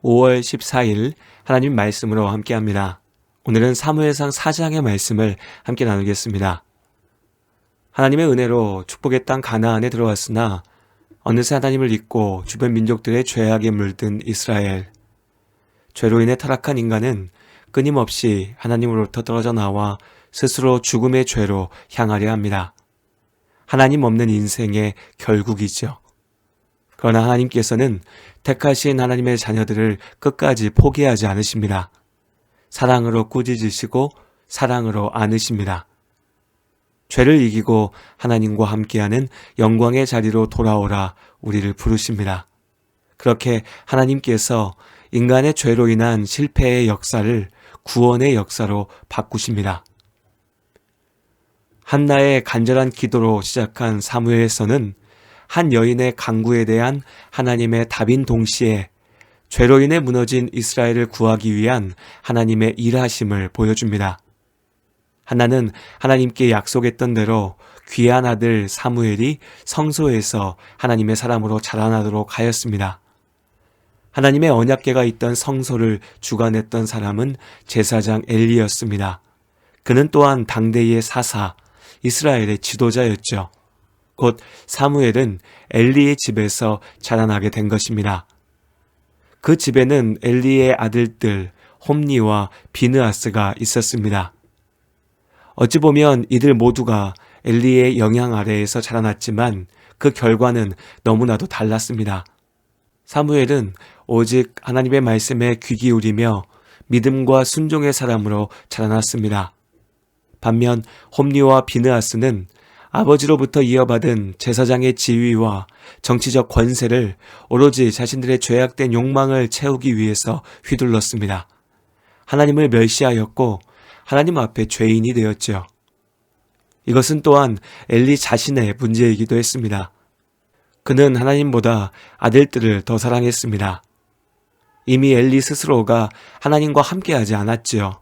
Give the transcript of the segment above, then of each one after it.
5월 14일 하나님 말씀으로 함께합니다. 오늘은 사무엘상 4장의 말씀을 함께 나누겠습니다. 하나님의 은혜로 축복의 땅 가나안에 들어왔으나 어느새 하나님을 잊고 주변 민족들의 죄악에 물든 이스라엘. 죄로 인해 타락한 인간은 끊임없이 하나님으로부터 떨어져 나와 스스로 죽음의 죄로 향하려 합니다. 하나님 없는 인생의 결국이죠. 그러나 하나님께서는 택하신 하나님의 자녀들을 끝까지 포기하지 않으십니다. 사랑으로 꾸짖으시고 사랑으로 안으십니다. 죄를 이기고 하나님과 함께하는 영광의 자리로 돌아오라 우리를 부르십니다. 그렇게 하나님께서 인간의 죄로 인한 실패의 역사를 구원의 역사로 바꾸십니다. 한나의 간절한 기도로 시작한 사무엘서는 한 여인의 간구에 대한 하나님의 답인 동시에 죄로 인해 무너진 이스라엘을 구하기 위한 하나님의 일하심을 보여줍니다. 한나는 하나님께 약속했던 대로 귀한 아들 사무엘이 성소에서 하나님의 사람으로 자라나도록 하였습니다. 하나님의 언약궤가 있던 성소를 주관했던 사람은 제사장 엘리였습니다. 그는 또한 당대의 사사, 이스라엘의 지도자였죠. 곧 사무엘은 엘리의 집에서 자라나게 된 것입니다. 그 집에는 엘리의 아들들 홈니와 비느하스가 있었습니다. 어찌 보면 이들 모두가 엘리의 영향 아래에서 자라났지만 그 결과는 너무나도 달랐습니다. 사무엘은 오직 하나님의 말씀에 귀 기울이며 믿음과 순종의 사람으로 자라났습니다. 반면 홈니와 비느하스는 아버지로부터 이어받은 제사장의 지위와 정치적 권세를 오로지 자신들의 죄악된 욕망을 채우기 위해서 휘둘렀습니다. 하나님을 멸시하였고 하나님 앞에 죄인이 되었죠. 이것은 또한 엘리 자신의 문제이기도 했습니다. 그는 하나님보다 아들들을 더 사랑했습니다. 이미 엘리 스스로가 하나님과 함께하지 않았지요.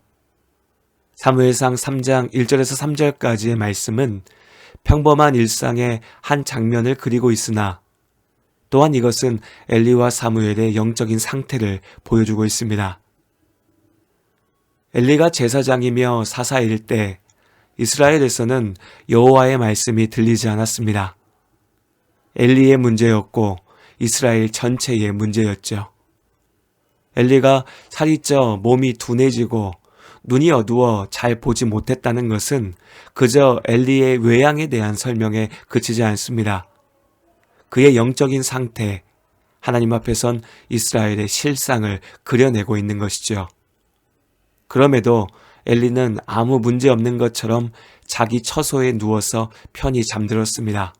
사무엘상 3장 1절에서 3절까지의 말씀은 평범한 일상의 한 장면을 그리고 있으나 또한 이것은 엘리와 사무엘의 영적인 상태를 보여주고 있습니다. 엘리가 제사장이며 사사일 때 이스라엘에서는 여호와의 말씀이 들리지 않았습니다. 엘리의 문제였고 이스라엘 전체의 문제였죠. 엘리가 살이 쪄 몸이 둔해지고 눈이 어두워 잘 보지 못했다는 것은 그저 엘리의 외양에 대한 설명에 그치지 않습니다. 그의 영적인 상태, 하나님 앞에선 이스라엘의 실상을 그려내고 있는 것이죠. 그럼에도 엘리는 아무 문제 없는 것처럼 자기 처소에 누워서 편히 잠들었습니다.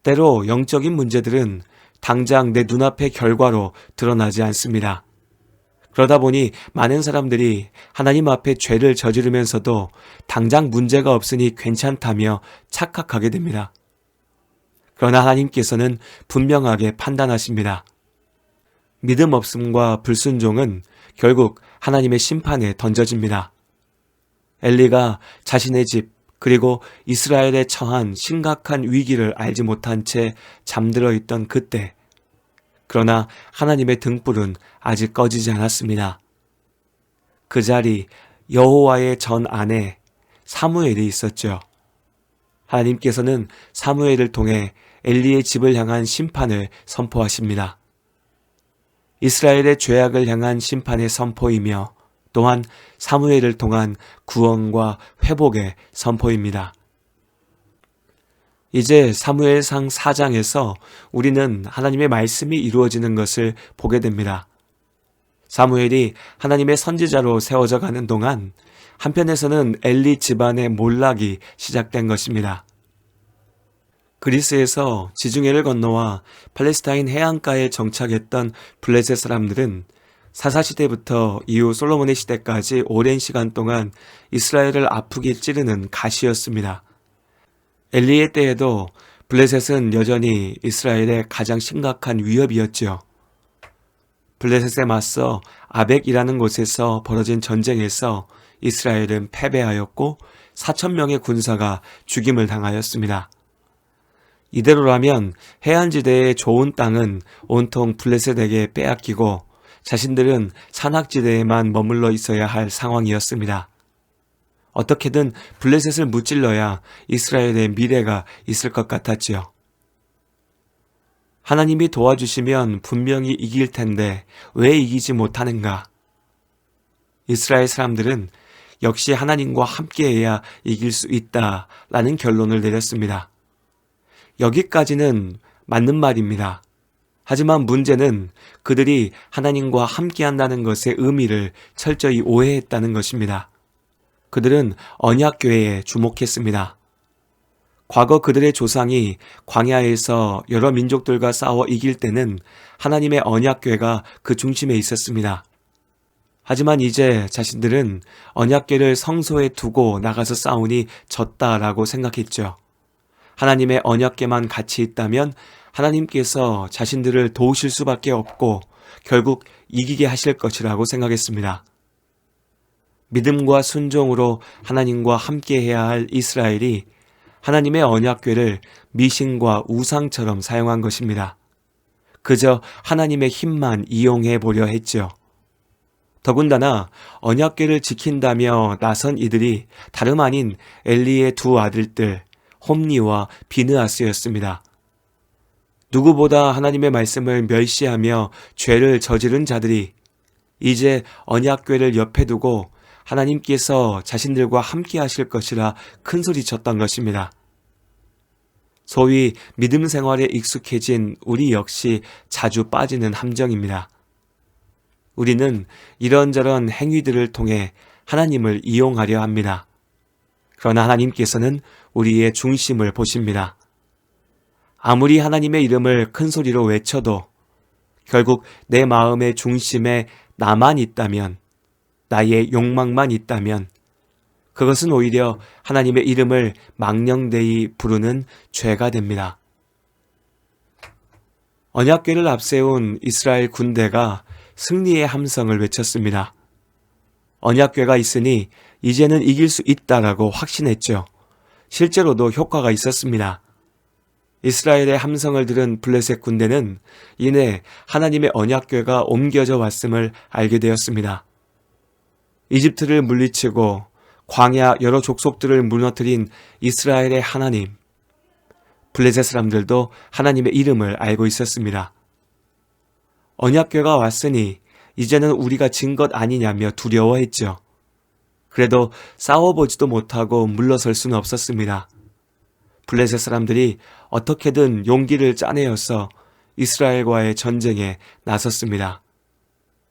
때로 영적인 문제들은 당장 내 눈앞의 결과로 드러나지 않습니다. 그러다 보니 많은 사람들이 하나님 앞에 죄를 저지르면서도 당장 문제가 없으니 괜찮다며 착각하게 됩니다. 그러나 하나님께서는 분명하게 판단하십니다. 믿음 없음과 불순종은 결국 하나님의 심판에 던져집니다. 엘리가 자신의 집 그리고 이스라엘에 처한 심각한 위기를 알지 못한 채 잠들어 있던 그때, 그러나 하나님의 등불은 아직 꺼지지 않았습니다. 그 자리 여호와의 전 안에 사무엘이 있었죠. 하나님께서는 사무엘을 통해 엘리의 집을 향한 심판을 선포하십니다. 이스라엘의 죄악을 향한 심판의 선포이며 또한 사무엘을 통한 구원과 회복의 선포입니다. 이제 사무엘상 4장에서 우리는 하나님의 말씀이 이루어지는 것을 보게 됩니다. 사무엘이 하나님의 선지자로 세워져 가는 동안 한편에서는 엘리 집안의 몰락이 시작된 것입니다. 그리스에서 지중해를 건너와 팔레스타인 해안가에 정착했던 블레셋 사람들은 사사시대부터 이후 솔로몬의 시대까지 오랜 시간 동안 이스라엘을 아프게 찌르는 가시였습니다. 엘리의 때에도 블레셋은 여전히 이스라엘의 가장 심각한 위협이었죠. 블레셋에 맞서 아벡이라는 곳에서 벌어진 전쟁에서 이스라엘은 패배하였고 4,000명의 군사가 죽임을 당하였습니다. 이대로라면 해안지대의 좋은 땅은 온통 블레셋에게 빼앗기고 자신들은 산악지대에만 머물러 있어야 할 상황이었습니다. 어떻게든 블레셋을 무찔러야 이스라엘의 미래가 있을 것 같았지요. 하나님이 도와주시면 분명히 이길 텐데 왜 이기지 못하는가? 이스라엘 사람들은 역시 하나님과 함께해야 이길 수 있다라는 결론을 내렸습니다. 여기까지는 맞는 말입니다. 하지만 문제는 그들이 하나님과 함께한다는 것의 의미를 철저히 오해했다는 것입니다. 그들은 언약궤에 주목했습니다. 과거 그들의 조상이 광야에서 여러 민족들과 싸워 이길 때는 하나님의 언약궤가 그 중심에 있었습니다. 하지만 이제 자신들은 언약궤를 성소에 두고 나가서 싸우니 졌다라고 생각했죠. 하나님의 언약궤만 같이 있다면 하나님께서 자신들을 도우실 수밖에 없고 결국 이기게 하실 것이라고 생각했습니다. 믿음과 순종으로 하나님과 함께해야 할 이스라엘이 하나님의 언약궤를 미신과 우상처럼 사용한 것입니다. 그저 하나님의 힘만 이용해 보려 했죠. 더군다나 언약궤를 지킨다며 나선 이들이 다름 아닌 엘리의 두 아들들 홈니와 비느하스였습니다. 누구보다 하나님의 말씀을 멸시하며 죄를 저지른 자들이 이제 언약궤를 옆에 두고 하나님께서 자신들과 함께 하실 것이라 큰소리쳤던 것입니다. 소위 믿음 생활에 익숙해진 우리 역시 자주 빠지는 함정입니다. 우리는 이런저런 행위들을 통해 하나님을 이용하려 합니다. 그러나 하나님께서는 우리의 중심을 보십니다. 아무리 하나님의 이름을 큰 소리로 외쳐도 결국 내 마음의 중심에 나만 있다면, 나의 욕망만 있다면 그것은 오히려 하나님의 이름을 망령되이 부르는 죄가 됩니다. 언약궤를 앞세운 이스라엘 군대가 승리의 함성을 외쳤습니다. 언약궤가 있으니 이제는 이길 수 있다라고 확신했죠. 실제로도 효과가 있었습니다. 이스라엘의 함성을 들은 블레셋 군대는 이내 하나님의 언약궤가 옮겨져 왔음을 알게 되었습니다. 이집트를 물리치고 광야 여러 족속들을 무너뜨린 이스라엘의 하나님, 블레셋 사람들도 하나님의 이름을 알고 있었습니다. 언약궤가 왔으니 이제는 우리가 진 것 아니냐며 두려워했죠. 그래도 싸워보지도 못하고 물러설 수는 없었습니다. 블레셋 사람들이 어떻게든 용기를 짜내어서 이스라엘과의 전쟁에 나섰습니다.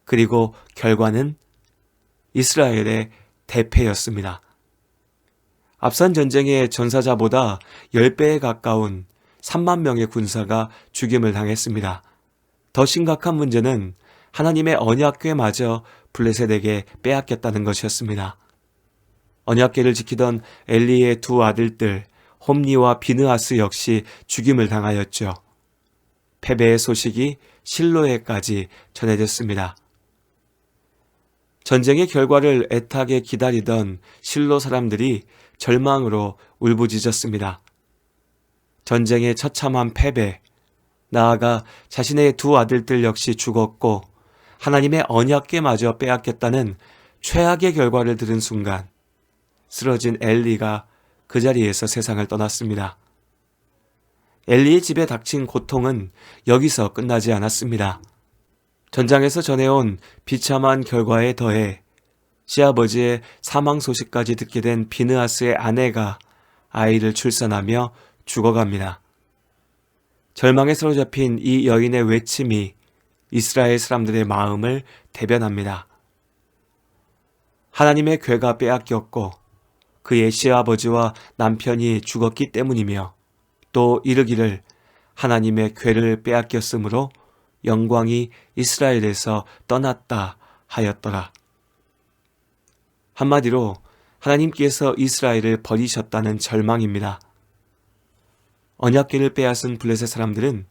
그리고 결과는 이스라엘의 대패였습니다. 앞선 전쟁의 전사자보다 10배에 가까운 3만 명의 군사가 죽임을 당했습니다. 더 심각한 문제는 하나님의 언약궤마저 블레셋에게 빼앗겼다는 것이었습니다. 언약궤를 지키던 엘리의 두 아들들 홈니와 비느하스 역시 죽임을 당하였죠. 패배의 소식이 실로에까지 전해졌습니다. 전쟁의 결과를 애타게 기다리던 실로 사람들이 절망으로 울부짖었습니다. 전쟁의 처참한 패배, 나아가 자신의 두 아들들 역시 죽었고 하나님의 언약궤마저 빼앗겼다는 최악의 결과를 들은 순간 쓰러진 엘리가 그 자리에서 세상을 떠났습니다. 엘리의 집에 닥친 고통은 여기서 끝나지 않았습니다. 전장에서 전해온 비참한 결과에 더해 시아버지의 사망 소식까지 듣게 된 비느하스의 아내가 아이를 출산하며 죽어갑니다. 절망에 사로잡힌 이 여인의 외침이 이스라엘 사람들의 마음을 대변합니다. 하나님의 궤가 빼앗겼고 그의 시아버지와 남편이 죽었기 때문이며 또 이르기를 하나님의 궤를 빼앗겼으므로 영광이 이스라엘에서 떠났다 하였더라. 한마디로 하나님께서 이스라엘을 버리셨다는 절망입니다. 언약궤를 빼앗은 블레셋 사람들은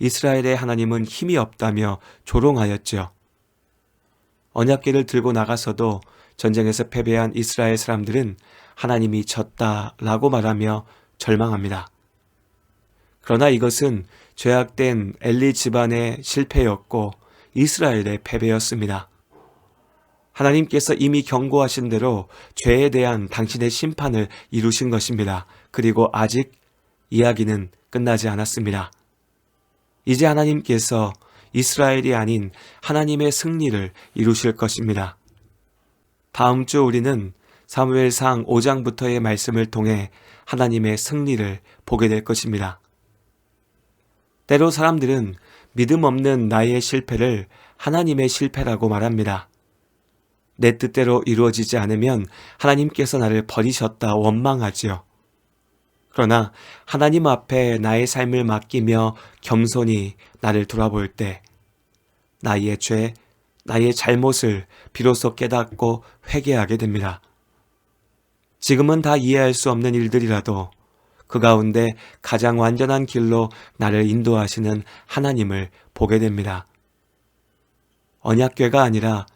이스라엘의 하나님은 힘이 없다며 조롱하였죠. 언약궤를 들고 나가서도 전쟁에서 패배한 이스라엘 사람들은 하나님이 졌다라고 말하며 절망합니다. 그러나 이것은 죄악된 엘리 집안의 실패였고 이스라엘의 패배였습니다. 하나님께서 이미 경고하신 대로 죄에 대한 당신의 심판을 이루신 것입니다. 그리고 아직 이야기는 끝나지 않았습니다. 이제 하나님께서 이스라엘이 아닌 하나님의 승리를 이루실 것입니다. 다음 주 우리는 사무엘상 5장부터의 말씀을 통해 하나님의 승리를 보게 될 것입니다. 때로 사람들은 믿음 없는 나의 실패를 하나님의 실패라고 말합니다. 내 뜻대로 이루어지지 않으면 하나님께서 나를 버리셨다 원망하지요. 그러나 하나님 앞에 나의 삶을 맡기며 겸손히 나를 돌아볼 때 나의 죄, 나의 잘못을 비로소 깨닫고 회개하게 됩니다. 지금은 다 이해할 수 없는 일들이라도 그 가운데 가장 완전한 길로 나를 인도하시는 하나님을 보게 됩니다. 언약궤가 아니라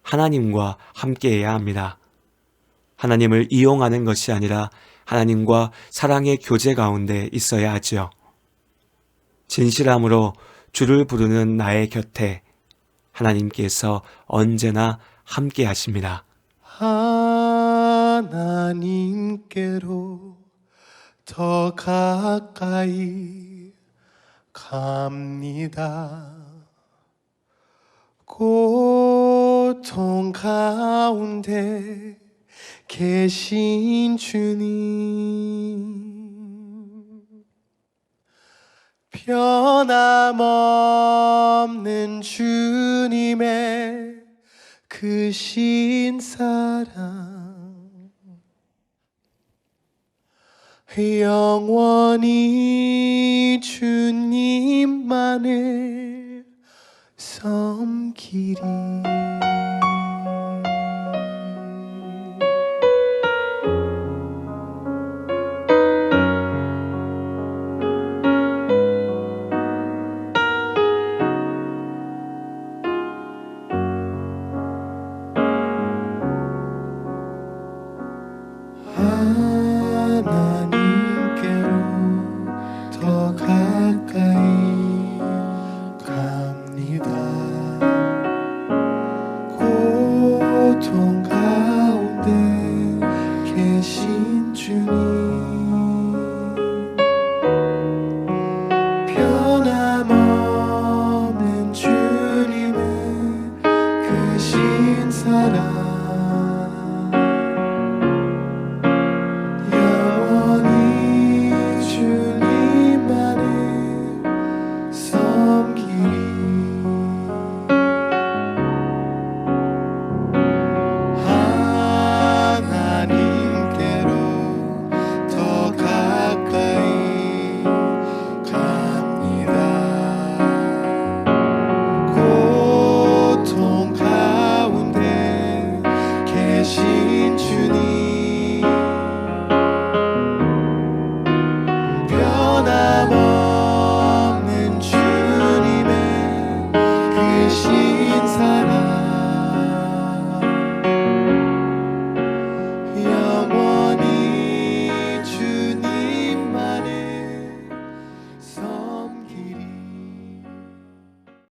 하나님과 함께해야 합니다. 하나님을 이용하는 것이 아니라 하나님과 사랑의 교제 가운데 있어야 하지요. 진실함으로 주를 부르는 나의 곁에 하나님께서 언제나 함께 하십니다. 하나님께로 더 가까이 갑니다. 고통 가운데 계신 주님, 변함없는 주님의 크신 사랑 영원히 주님만을 섬기리.